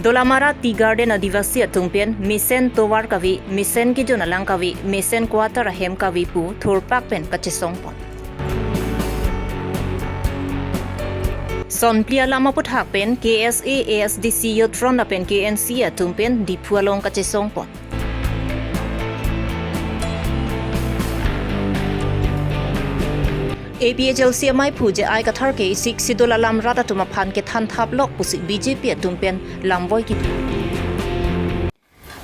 Dolamara Tea Garden Adivasi Atungpian, Misen Towar Kavi, Misen Kijonalang Kavi, Misen Quarter Ahem Kavi Pu, Thurpak Pen Kachisongpon. Son Plia Lama Puthak Pen, KSA ASDC Yotron Pen KNC Atungpian, Dipualong Kachisongpon. APHLC Mai Puje Ai Kathar ke Sik Sidola Lam Rata Tumapan ke Than Thap Lok Pusi BJP Tumpen Lamboy Ki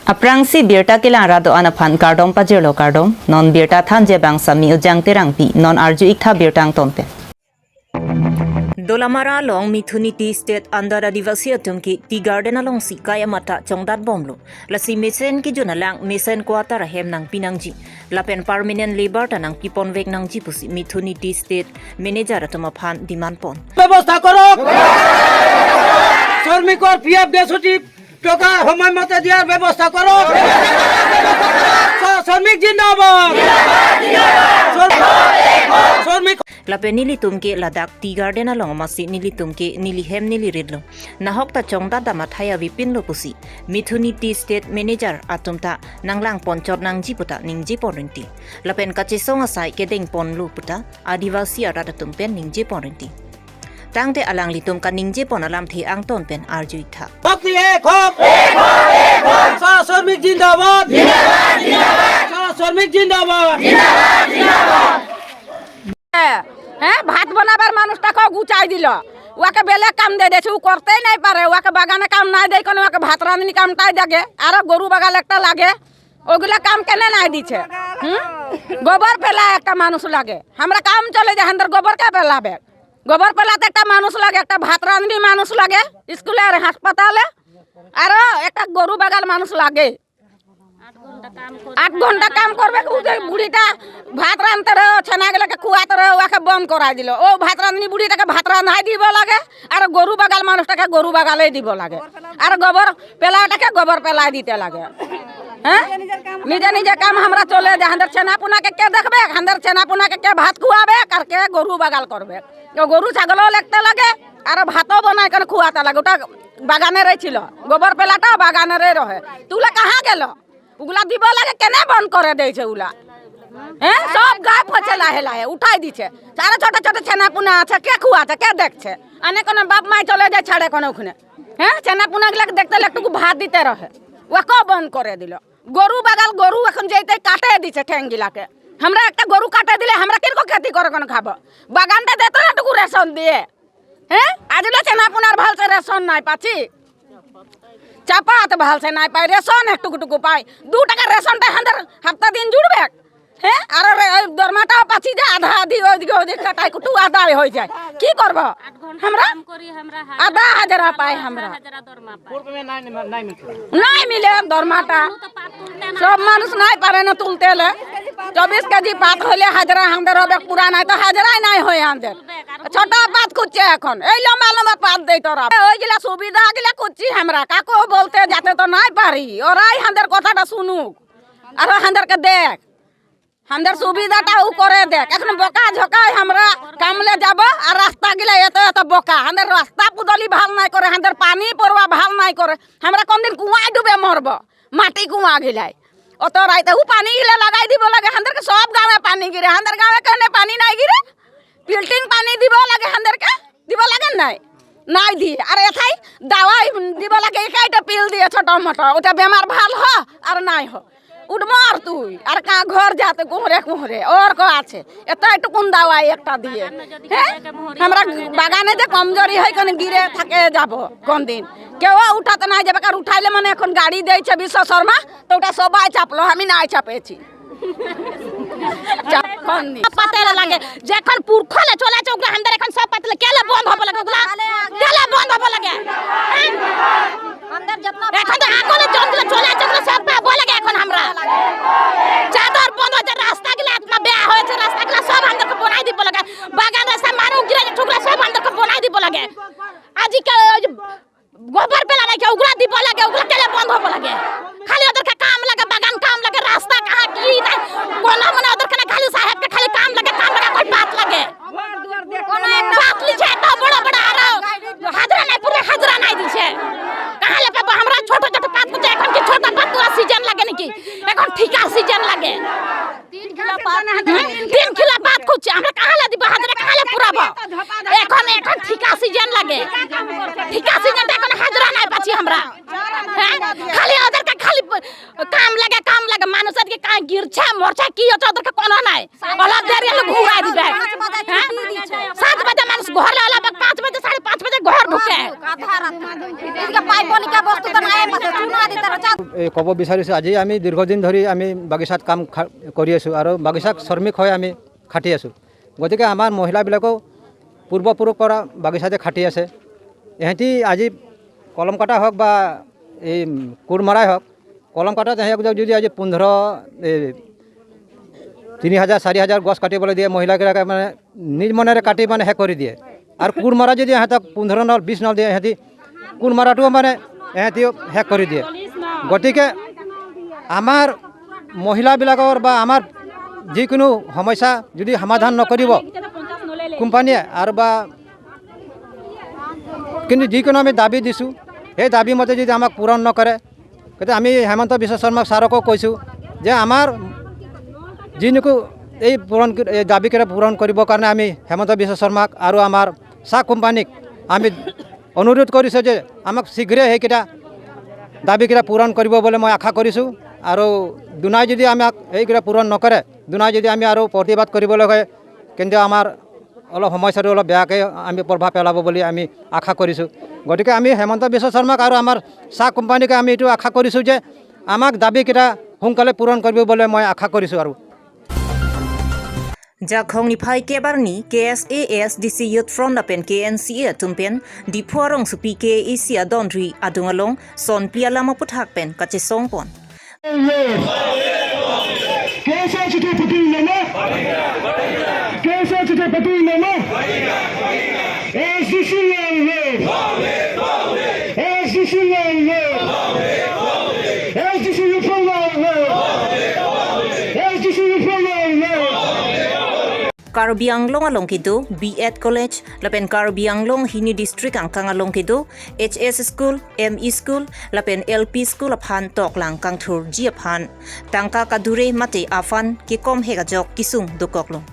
Aprangsi birta kila rado anapan kardom pajero kardom non birta thanje bangsa mi ujang terangpi non arju ikha birtang tompe Dolamara long Mithuniti State under Adivasi Atumki Tea Garden along si Kaya Mata Chongdat Bomlo Lasi Misen ki Junalang Misen Quarter Ahem nang Pinangji Lapen Permanent Labor tanang Pipon Vek nang Jipusi Mithuniti State Manager Tumapan Dimanpon ব্যবস্থা করো শ্রমিকর PF দেশটি টাকা সময় মতো দেওয়ার ব্যবস্থা করো শ্রমিক জিন্দাবাদ শ্রমিক Lapen nilitum ke ladak Tea Garden along masi nilitum ke nilihem niliridlo nahok ta chongda dama thaya vipin lo pusi Mithuniti State Manager atumta nanglang ponchor nang jiputa ning jiporinti Lapen kachisong asai kedeng pon lu puta Adivasi arada tumpen ning jiporinti Tangte alang litum ka ning jipon alam thi ang ton pen arjuitha ভক্তি এক হোক শ্রমিক জিন্দাবাদ শ্রমিক জিন্দাবাদ হ্যাঁ ভাত বানাবার মানুষটাকে গুচাই দিল ওকে বেলে কাম দিয়ে দিয়েছে ও করতেই নাই পারে ওকে বাগানে কাম নাই দেয় কোনো ওকে ভাত রাঁধুনি কামটাই দেখে আরো গরু বাগাল একটা লাগে ওগুলা কাম কেনে নাই দিছে গোবর ফেলা একটা মানুষ লাগে আমরা কাম চলে যায় হান্দার গোবর কে ফেলাবে গোবর ফেলাতে একটা মানুষ লাগে একটা ভাত রাঁধুনি মানুষ লাগে স্কুলে আর হাসপাতালে আরো একটা গরু বাগাল মানুষ লাগে 8 ঘন্টা কাম করবে বুড়িটা ভাত রাঁধতে রো ছেনাগুলোকে খুয়াতে রো ওকে বন্ধ করাই দিল ও ভাত রাঁধনি বুড়িটাকে ভাত রাঁধাই দিব লাগে আর গরু বাগাল মানুষটাকে গরু বাগালেই দিব লাগে আর গোবর পেলাটাকে গোবর পেলাই দিতে লাগে হ্যাঁ নিজে নিজে কাম আমরা চলে যায় হান্দার ছেনাপুনাকে কে দেখবে হান্দার ছেনাপুনাকে কে ভাত খুয়াবে আর কে গরু বাগাল করবে গরু ছাগলও লাগতে লাগে আর ভাতও বানাই করে খুয়াতে লাগে ওটা বাগানেরই ছিল গোবর পেলাটা বাগানেরই রহে তুলা কাহা গেল ওগুলা দিব লাগে কেনে বন্ধ করে দিয়েছে ওগুলা হ্যাঁ সব গায়ে পচে লাহে লাহে উঠাই দিছে সারা ছোট ছোট ছেনাপুনা আছে কে খুয়াছে কে দেখছে আনে কোনো বাপ মাই চলে যায় ছাড়ে কোনো ওখানে হ্যাঁ ছেনাপুনা গুলাকে দেখতে একটু ভাত দিতে রহে ওকেও বন্ধ করে দিল গরু বাগাল গরু এখন যেতে কাটে দিছে ঠ্যাংগিলাকে আমরা একটা গরু কাটে দিলে আমরা কিরকম খেতি করে কোনো খাবো বাগানটা দিতে একটু রেশন দিয়ে হ্যাঁ আজলে ছেনাপুনার ভালসে রেশন নাই পাচ্ছি চাপাত ভালসে নাই পাই রেশন একটুকুটুকু পাই 2 টাকা রেশনটা হান্দার হপ্তা দিন জুড়বে হ্যাঁ আর দরমাটাও পাচ্ছি যে আধা আধি ওইদিকে কাটাই কুটু আদায় হয়ে যায় কি করব আমরা আধা হাজারা পাই আমরা নাই মিলে দরমাটা সব মানুষ নাই পারে না তুলতে 24 কেজি পাত হইলে হাজারা হান্দার হবে পুরা নাই তো হাজারাই নাই হয় হান্দার ছোট পাত খুঁজছে এখন এই লম্বা লম্বা পাত দেই তোরা ওইগুলা সুবিধা গিলা খুঁজছি আমরা কাকো বলতে যাতে তো নাই পারি ওরাই হান্দার কথাটা শুনুক আর হান্দারকে দেখ হান্দার সুবিধাটা ও করে দেখ এখন বোকা ঝোকায় আমরা কামলে যাব আর রাস্তা গিলা এত এত বোকা হান্দার রাস্তা পুদলি ভাল নাই করে হান্দার পানি পড়বা ভাল নাই করে আমরা কোনদিন কুয়ায় ডুবে মরব মাটি কুয়া গিলাই অত রাইতে ও পানি গিলা লাগাই দিব লাগে হান্দারকে সব গাঁৱে পানি গিরে হান্দার গাঁৱে কেনে পানি নাই গিরে ফিল্টিং পানি দিব লাগে হান্দারকে দিব লাগে নাই নাই দিয়ে আর এথাই দাওয়াই দিব লাগে একাইটা পিল দিয়ে ছোট মোটো ওটা বেমার ভাল হ আর নাই হ উঠমার তুই আর কা ঘর যাতে কোহরে কোহরে ওর কো আছে এত একটু কোন দাওয়াই একটা দিয়ে হ্যাঁ আমরা বাগানে যে কমজোরি হয় কোন গিরে থাকে যাব কোন দিন কেউ উঠাতে নাই যাবে কার উঠাইলে মানে এখন গাড়ি দিয়েছে বিশ্ব শর্মা তো ওটা সবাই চাপলো আমি নাই চাপেছি পাতলা লাগে যখন পুরখলে চলে আছে ওগুলা হান্দার এখন সব পাতলা কেলা বন্ধ হবে লাগে ওগুলা কেলা বন্ধ হবে লাগে এখন তো আগলে জঙ্গলে চলে আছে ওগুলা সব পাবো লাগে এখন আমরা চাদর বন্ধ হয়েছে রাস্তা গিলা এতনা বেয়া হয়েছে রাস্তা গিলা সব হান্দারকে বনাই দিব লাগে বাগান রাস্তা মারু গিলা ঠুকরা সব হান্দারকে বনাই দিব লাগে আজকাল গোবর পেলা নাই ওগুলা দিব লাগে ওগুলা কেলা বন্ধ হবে লাগে খালি ওদেরকে কাম লাগে বাগান কাম লাগে রাস্তা কাহা কি নাই কোনা মনে ওদেরকে খালি সাহেবকে খালি কাম লাগে কোই বাত লাগে কোন একটা বাত লিছে এত বড় বড় আর হাজরা নাই পুরো হাজরা নাই দিছে কাহলে তিন খিলা বাদ করছে আমরা কাহালা দিব হাজারে কাহালা পুরাবো এখন এখন ঠিকা সিজন লাগে ঠিকা সিজন এখন হাজারা নাই পাচ্ছি আমরা হ্যাঁ? খালি ওদেরকে খালি কাম লাগে মানুষকে কাঁ গিরছে মরছে কি হচ্ছে ওদেরকে কোনো নাই ওলা দেরি হলে ঘুরাই দিবে হ্যাঁ? 7 বাজে মানুষ ঘরে ওলা 5 বাজে 5:30 বাজে ঘর ঢুকে ক'ব বিচাৰিছোঁ আজি আমি দীৰ্ঘদিন ধৰি আমি বাগিচাত কাম কৰি আছোঁ আৰু বাগিচাত শ্ৰমিক হৈ আমি খাটি আছোঁ গতিকে আমাৰ মহিলাবিলাকেও পূৰ্বপুৰুষৰ পৰা বাগিচাতে খাটি আছে ইহঁতি আজি কলম কটা হওক বা এই কোৰ মৰাই হওক কলম কটাত যদি আজি 3,000 4,000 গছ কাটিবলৈ দিয়ে মহিলাবিলাকে মানে নিজ মনেৰে কাটি মানে শেষ কৰি দিয়ে আৰু কোৰ মৰা যদি ইহঁতক 15 নল 20 নল দিয়ে ইহঁতি কোৰ মৰাটোও মানে ইহঁতিও শেষ কৰি দিয়ে গতিকে আমাৰ মহিলাবিলাকৰ বা আমাৰ যিকোনো সমস্যা যদি সমাধান নকৰিব কোম্পানীয়ে আৰু বা কিন্তু যিকোনো আমি দাবী দিছোঁ সেই দাবী মতে যদি আমাক পূৰণ নকৰে গতিকে আমি হেমন্ত বিশ্ব শৰ্মা ছাৰকো কৈছোঁ যে আমাৰ যিকোনো এই দাবীকেইটা পূৰণ কৰিবৰ কাৰণে আমি হেমন্ত বিশ্ব শৰ্মাক আৰু আমাৰ চাহ কোম্পানীক আমি অনুৰোধ কৰিছোঁ যে আমাক শীঘ্ৰে সেইকেইটা দাবীকেইটা পূৰণ কৰিব বুলি মই আশা কৰিছোঁ আৰু দুনাই যদি আমাক সেইকেইটা পূৰণ নকৰে দুনাই যদি আমি আৰু প্ৰতিবাদ কৰিবলৈ হয় কিন্তু আমাৰ অলপ সমস্যাটো অলপ বেয়াকৈ আমি প্ৰভাৱ পেলাব বুলি আমি আশা কৰিছোঁ গতিকে আমি হেমন্ত বিশ্ব শৰ্মাক আৰু আমাৰ চাহ কোম্পানীকে আমি এইটো আশা কৰিছোঁ যে আমাক দাবীকেইটা সোনকালে পূৰণ কৰিব বুলি মই আশা কৰিছোঁ আৰু Jakhong phai kebarni KSA ASDC Youth Front lapen KNCA tumpen dipuarong supi KEC adonri adungalong son pialama puthak pen kache songpon Karbi Anglong along kido B.Ed College lapen Karbi Anglong Hini District angkang along kido HS School ME School lapen LP School aphan tok lang kang thur ji aphan tangka kadure mate afan ke kom hega jok kisung dokoklong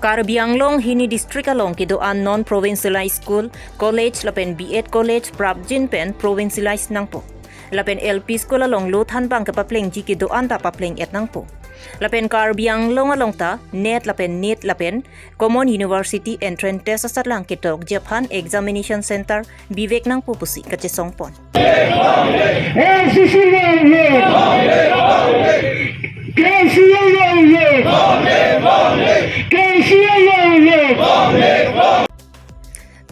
Karbi Anglong Hini District along kido an non provincialized school college lapen B.Ed College Prabjin pen provincialized nangpo lapen LP School along lo than bang ka papleng ji kido anta papleng et nangpo lapen Karbi Anglong along ta net lapen Common University entrance test asat lang kitok Japan examination center bivek nang pupusi kache songpon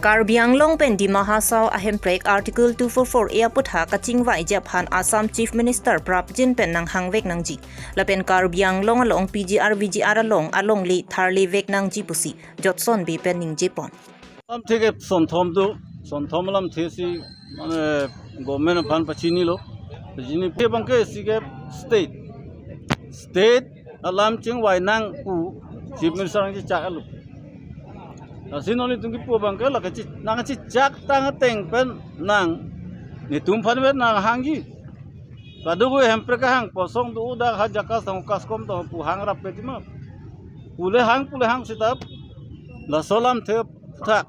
Karbi Anglong pen di Mahasau ahem prek article 244 ea putha kachingwai Japan Assam Chief Minister Prabjin pen nang hangvek nang ji lapen Karbi Anglong along PGR VGR along li tharli vek nang ji pusi jotson bi pen ning jepon am থেকে সন্থম lam thesi মানে government ফান পচিনি লো জিনি পে বংকে সিগে state alam chingwai nang pu chief minister ngi cha alu sinoli tungi pu bangke la kachi nang chi chak tang teng pen nang ni tum phan vet nang hangi kadugo hempre ka hang posong du da ha jakas tang kas kom to pu hang rap petima pule hang sitap la solam the thak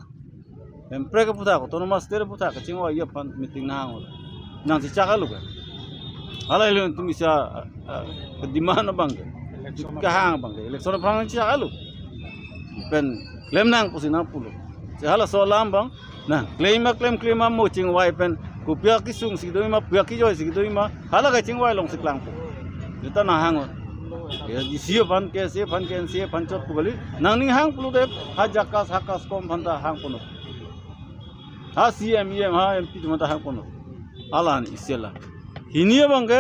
hempre ka puthak to mas tere puthak chingwai ya pan meeting na hang nang chi chak alu ka ala ile tungi sa dimana bangke ka hang bangke election phang chi chak alu pen claim nang pusina pulo sehala solam bang nah claim mo chingwai pen kupia ki sung sigdoi ma pia ki joy sigdoi ma hala ga chingwai long siklang pu jeta na hang ya di sio pan ke se pan chot pugali nang ning hang pulo de ha jakas kom phanta hang puno ha CM ha MP mata hang puno alan isela hinia bangke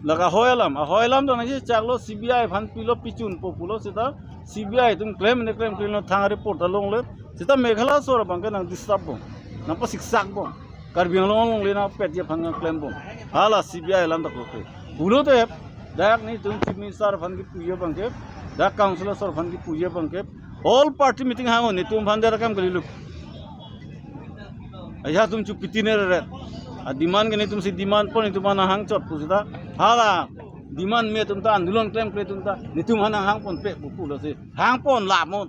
laga hoyalam dong je chaklo CBI phan pilo pichun populo sita CBI tum claim no thang report along le sita meghala sor bangke nang disturb bong nang pa siksak bong Karbi Anglong le na pet je phang claim bong hala CBI lam tak lo pulo te dak ni tum chief minister phan ki puye bangke dak councilor sor phan ki puye bangke all party meeting hango ni tum phan der kam galilu aja tum chu pitine re demand ke ni tum si demand pon itu mana hang chot pusita hala demand me tum ta andulon claim kle tum ta ni tum hanang hang pon pe pu lo se hang pon la mon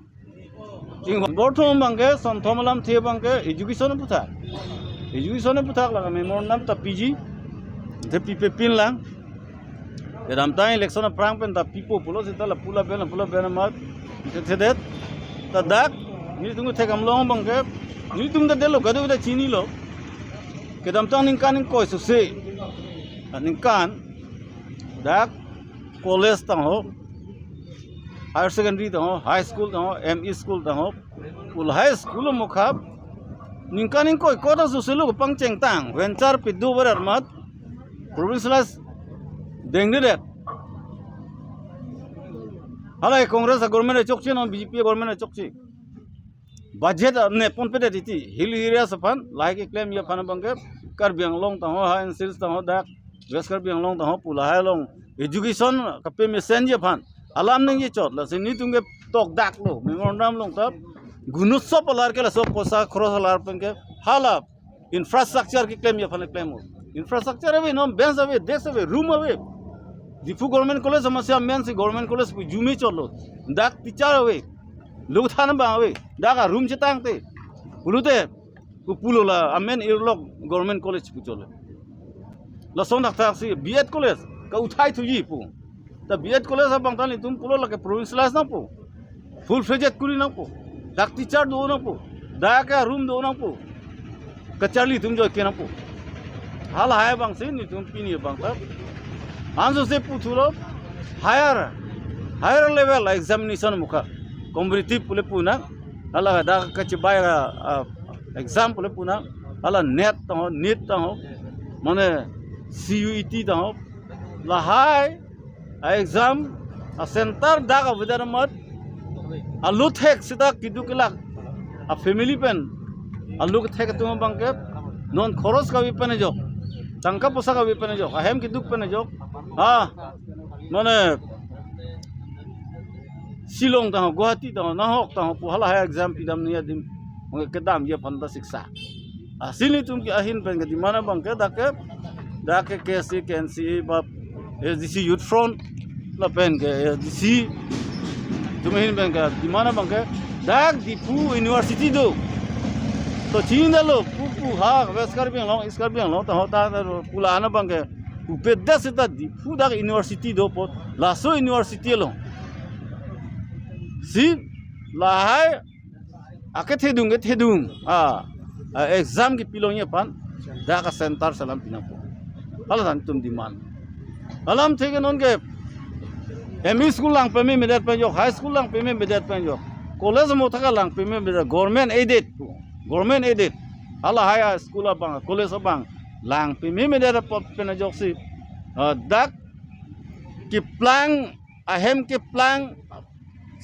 jing borthom bangke son thomalam the bangke education puta la me mon nam ta pg the pipe pin lang ram ta election prang pen ta pipo pulo se ta la pula ben ma the det ta dak ni tum the kam long bangke ni tum da delo gadu da chini lo ke dam tang ning kan ko su se ning kan dak college tang ho higher secondary tang ho high school tang ho me school tang ho pul high school mo khap ning kan ning ko ta su se lo pang cheng tang venture pi du bar mat provincialized deng de hala congress government chokchi no bjp government chokchi budget ne pon pe de ti hill area sapan like claim ya phan bangke kar biang long ta ho ha in sales ta ho dak west kar biang long ta ho pula ha long education ka pe mesen je phan alam nang ye chot la se ni tunge tok dak lo me ram long ta gunut so palar ke la so posa cross lar pangke hala infrastructure ki claim ya phan claim ho infrastructure ave no bench ave desk ave room ave difu government college samasya men si government college pu jumi cholo dak teacher ave लोग थाना बांगे दागा room चितांग ते पुलुते पुलो ला amen इरलॉक government college पुचोले लसों नक्ता सी BEd college का उठाई तुझी पु ता BEd college अब बंगाली तुम पुलो लगे प्रोविंशियलाइज ना पु फुल फ्लेजेड कुली ना पु दाक टीचर दो ना पु दाका रूम दो ना पु कचाली तुम जो के ना पु हाल हाय बंग से नि तुम पिनी बंग ता आंसो से पुथुलो हायर लेवल एग्जामिनेशन मुखा competitive pule puna ala da ka chibai exam pule puna ala net ta ho NEET ta ho mane CUET ta ho la hai exam a center da ka vidar mat alu thek sida kidu kelak a family pen alu thek tu bangke non khoros ka pen jo tangka posa ka pen jo ahem kiduk pen jo ha mane Silong tang Guwahati tang nahok tang puhala hai exam pidam niya dim mga kedam ye panda siksa asili tum ki ahin pen di mana bang ke dake KC KNC ba SDC Youth Front la pen ke SDC tum hin pen ka di mana bang ke dak di pu university do to chinda lo pu ha weskar biang long iskar biang long ta hota pulana bang ke upedda sita di pu dak university do pot laso university lo si lahai ake thedung exam ki pilongnya pan da ka center salam pinapo halan tum diman alam thege non ke ME school lang peme medat penjo high school lang peme medat penjo college mo thaka lang peme medat government aided hala high school abang college abang lang peme medat penjo si dak ki plan ahem ki plan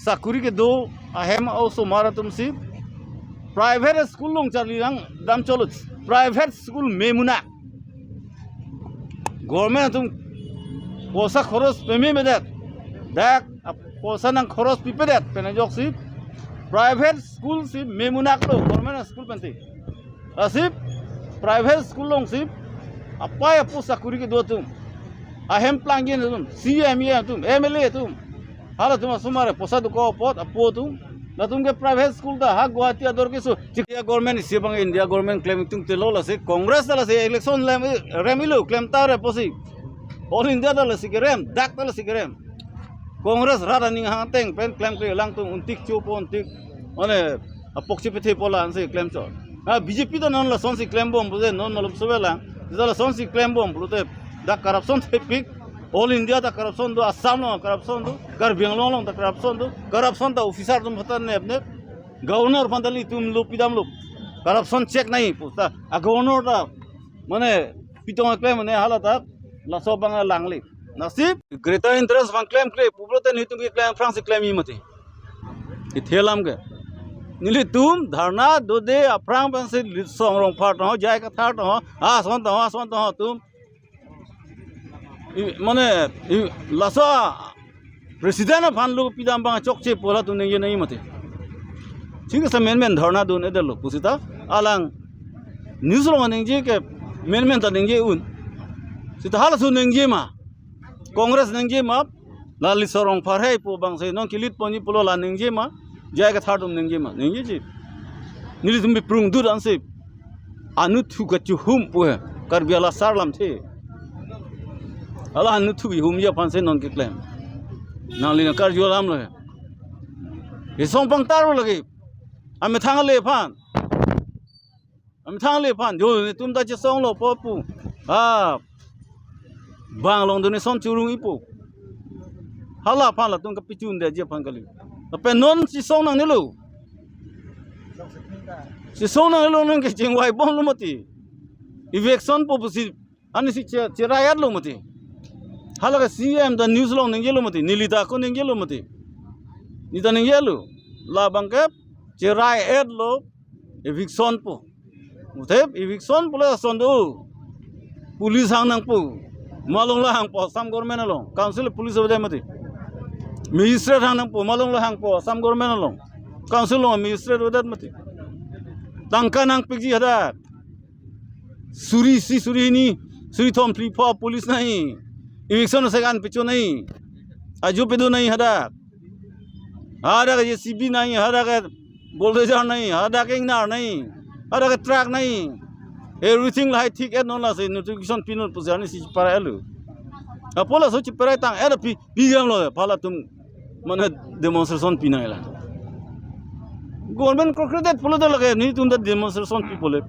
sakuri ke do ahem also maratum si private school long charli lang dam cholo private school memuna government tum posa khoros peme medat dak posa nang khoros pipedat penajok si private school si memuna ko government school pente asip private school long si apa ya posa sakuri ke do tum ahem plan gen tum CME tum MLA tum hala tuma sumare posa du ko pot apo tum na tum ke private school da ha Guwahati ador ke so India government se bang India government claim tum te lo la se congress la se election remilo claim ta re posi all India da la se gerem dak ta la se gerem congress rada ning hang teng pen claim ke lang tum untik chu pon tik one apokchi pe the pola an se claim cho ha BJP da non la son se claim bom buze non malum sobela da la son se claim bom blute da corruption the pick all India da corruption do Assam lo corruption do gar Bengaluru lo da corruption da officer tum hatan ne apne governor pandali tum lo pidam lo corruption check nahi pusta a governor da mane pitong claim ne halata la so bang langli nasib greater interest bang claim public ni tum claim france claim yi mate ithelam ge nili tum dharna do de aprang ban se song rong phat ho jai ka tha to ha son to tum mane lasa president of hanlu pidam bang chokche pola tu ne ye nahi mate ठीक है men धरना दून इधर लो पुसिता alang news lo neng je ke men ta neng je un sita hala su neng je ma Congress nengje ma lali sorong parhai po bangsa non kilit poni pulo la nengje ma jai ka thardum nengje ma nengje ji nili tum bi prung dur anse anu thu ka chu hum po kar biala sarlam the ala anu thu bi hum ya pan se non ki claim na li na kar jo lam lo he song pang taru lagi ame thang le pan jo ni tum da che song lo po pu bang long doni son churung ipo hala phan la tung ka pichun de je phan kali pe non si song nang nilu si song nang lo nang ke jing wai bom lo mati election po si ani si che rayat lo mati hala ka cm da news long nang lo mati nilita ko nang lo mati ni da nang lo la bang ke che rayat lo election po mutep election po la son do police hang nang po malong la hang po sam government along council police obade mati magistrate hang nang po malong la hang po sam government along council lo magistrate obade mati tangka nang pigi hada suri ni suri thom free for police nahi election se gan pichu nahi aju pedu nahi hada ka cb nahi hada ka bulldozer nahi hada ka ingnar nahi hada ka truck nahi everything like thick and non la se notification pinul pusani si para elu apola so chi para tang era pi bigam lo phala tum mane demonstration pinaila government concrete polo da lage ni tum da demonstration people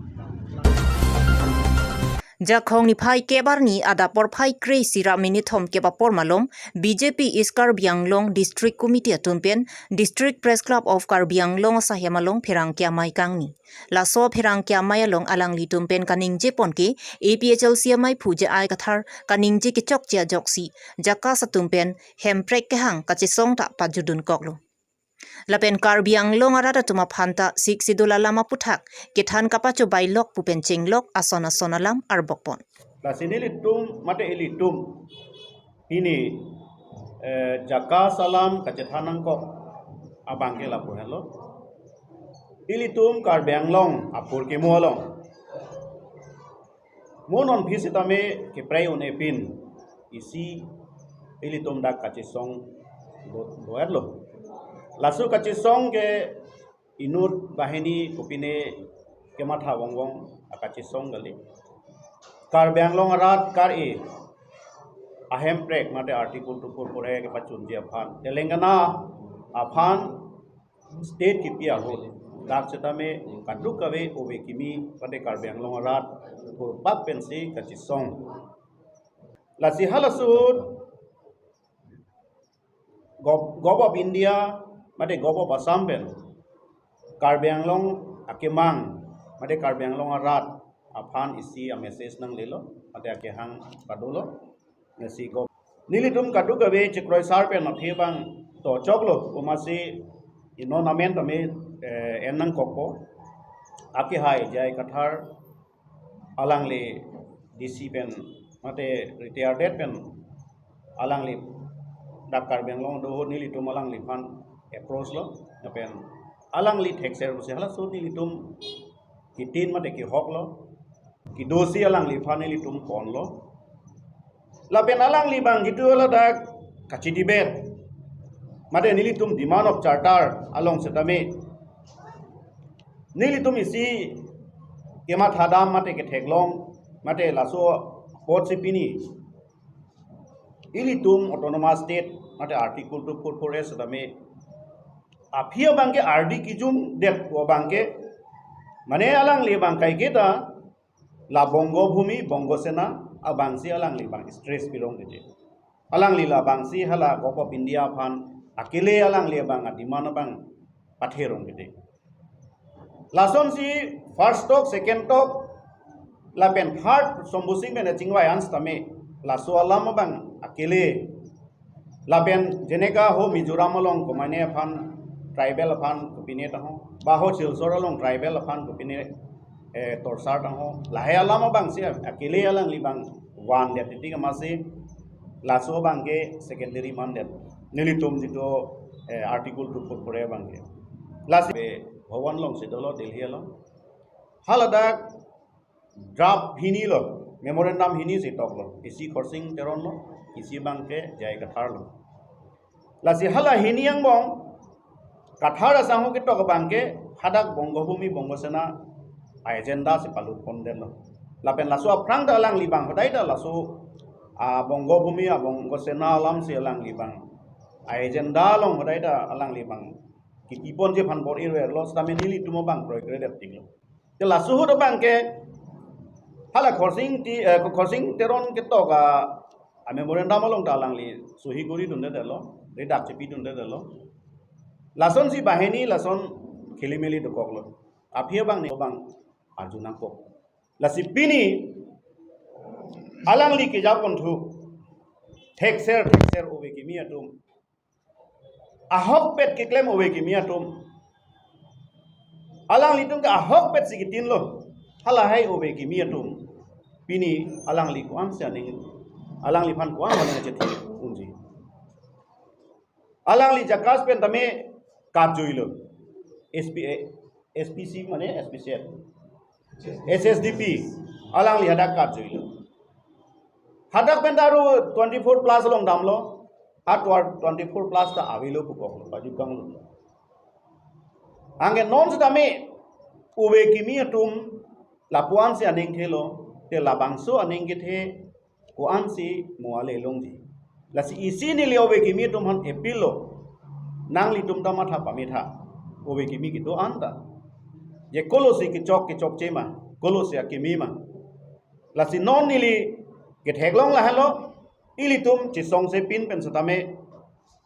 Jakhong ni phai kebar ni ada por phai krei sira mini thom ke ba por malom BJP is Karbi Anglong District Committee atumpen District Press Club of Karbi Anglong sahemalong phirang kya mai kangni la so phirang kya mai along alang li tumpen kaning je ponke APHLC mai phuje ai kathar kaning je ke chok chia joksi jaka satumpen hemprek ke hang kache song ta pajudun koklo Lapen Karbi Anglong arada tuma phanta sik sidula lama puthak kethan kapacho bailok pupen chenglok asona sonalam arbokpon La sinilitum mate ilitum ini jaka salam kacethanang ko abangke la pohelo ilitum Karbi Anglong apur ke mualong monon visitame ke pray unepin isi ilitum dak kacesong doerlo lasu kacesong ke inut bahini kupine ke matha wongwong akacesong gali Karbi Anglong arat kar e ahem prek mate article 2 pore ke pachun je aphan Telangana aphan state ki pia ho dak setame kadu kawe obe kimi pate Karbi Anglong arat por pak pensi kacesong lasi halasud Gov of India mate Gov of Assam ben Karbi Anglong akemang mate Karbi Anglong arat aphan isi a message nang lelo ate ake hang kadolo nasi go nilitum kadu gawe chikroi sarpe na thebang to choklo umasi inonamen tame enang kokko ake hai jai kathar alangle DC pen mate retired pen alangle dak Karbi Anglong do nilitum alangle fan approach lo pen alangli thexer se hala so nilitum kitin mate ki hoklo ki dosi alang li faneli tum kon lo la ben alang li bang gitu la dak kachi dibet made nili tum demand of charter along setame nili tum isi kema thadam mate ke theklong mate laso port sipini ili tum autonomous state mate article 244 setame aphia bangke RD kijum det ko bangke mane alang li bang kai kita la bongo bhumi bongo sena abangsi alang li bang stress pilong de alang li la bangsi hala Gov of India phan akile alang li bang adimana bang patherong de lason si first talk second talk la pen third sombusing ben chingwai ans tame la so alam bang akile la pen jeneka ho Mizoram along komane phan tribal phan kupine ta ho ba ho silsor along tribal phan kupine torsar ta ho lahe alama bang si akile alang li bang wan de tiga masi laso bang ke secondary man de nilitum jito article 2 pore bang ke las bhawan long se dolo Delhi along halada draft bhini lo memorandum hini si tok lo isi khorsing teron lo isi bangke jai kathar lo lasi hala hini yang bong kathar asahu ke tok bangke hadak bongobhumi bongosena agenda si palut ponden lo lapen lasu aprang da lang libang hodai da lasu bongobhumi bongosena alam si alang libang agenda long hodai da alang libang kipon je phan bor irwe lo stamen nili tumo bang proy credit tinglo te lasu hu do bangke hala khorsing teron ke to ka memorandum along dalang li suhi guri dunde delo redak chepi dunde delo lason si bahini lason khilimeli dokoklo aphia bang ni bang arjuna ko lasi pini alang li ke japon thu thekser obe ki mi atum ahok pet ke claim obe ki mi atum alang li tum ka ahok pet sigitin lo hala hai obe ki mi atum pini alang li ko am sia ning alang li phan ko am ne che thi unji alang li jakas pen tame kap joilo SPC mane SPCL SSDP alang li hadak kap joilo hadak pen daru 24 plus long damlo atwar 24 plus ta avilo pukok baju kang ange non tame obe ki mi atum lapuan sia ning thelo te labangso aning ke the ko ansi muale longji lasi isi ni liobe ki mi tum han epilo nang li tum tama tha pamitha obe ki mi ki to anta ye kolosi ki chok chema kolosi ki mi ma lasi non ni li ke theklong la halo ili tum chi song se pin pen satame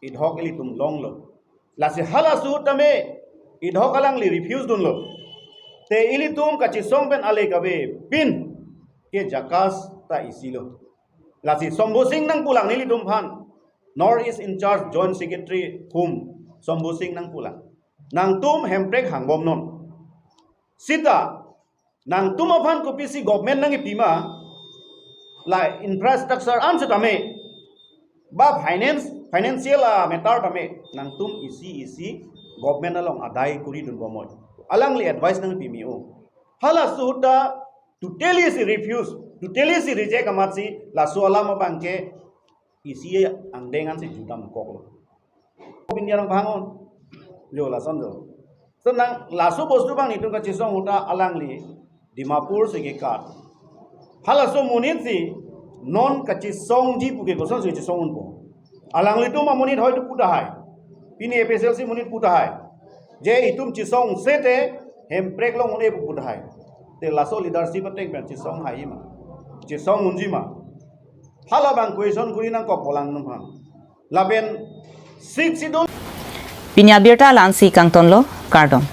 idhok ili tum long lo lasi hala su tame idhok alang li refuse dun lo te ili tum ka chi song pen ale ka be pin ke jakas ta isilo lasi Sombo Singh nang pulang nili dumphan North East in charge joint secretary hum Sombo Singh nang pulang nang tum hemprek hangbom non sita nang tum aphan ko pisi government nang ipima la infrastructure am setame ba financial matter tame nang tum isi government along adai kuri dun bomoy alang li advice nang pimio hala suta to tell is refuse to tell is reject amatsi la soala ma bangke isi angdengan si jutam koklo bindiarang bangun jo la sonjo senang lasu bostu bang itu ka chisong uta alangli dimapur sege kat hala so munit si non ka chisong ji puke ko son si chisong un po alangli tu ma munit hoy tu puta hai pini FSLC munit puta hai je itum chisong sete hem prek long une puta hai te laso leadership tek ben chisong hai ma chisong unji ma hala bang question kuri nang ko polang num han laben 6 sidon Pinya Birta Lansi Kangtonlo, Kardom.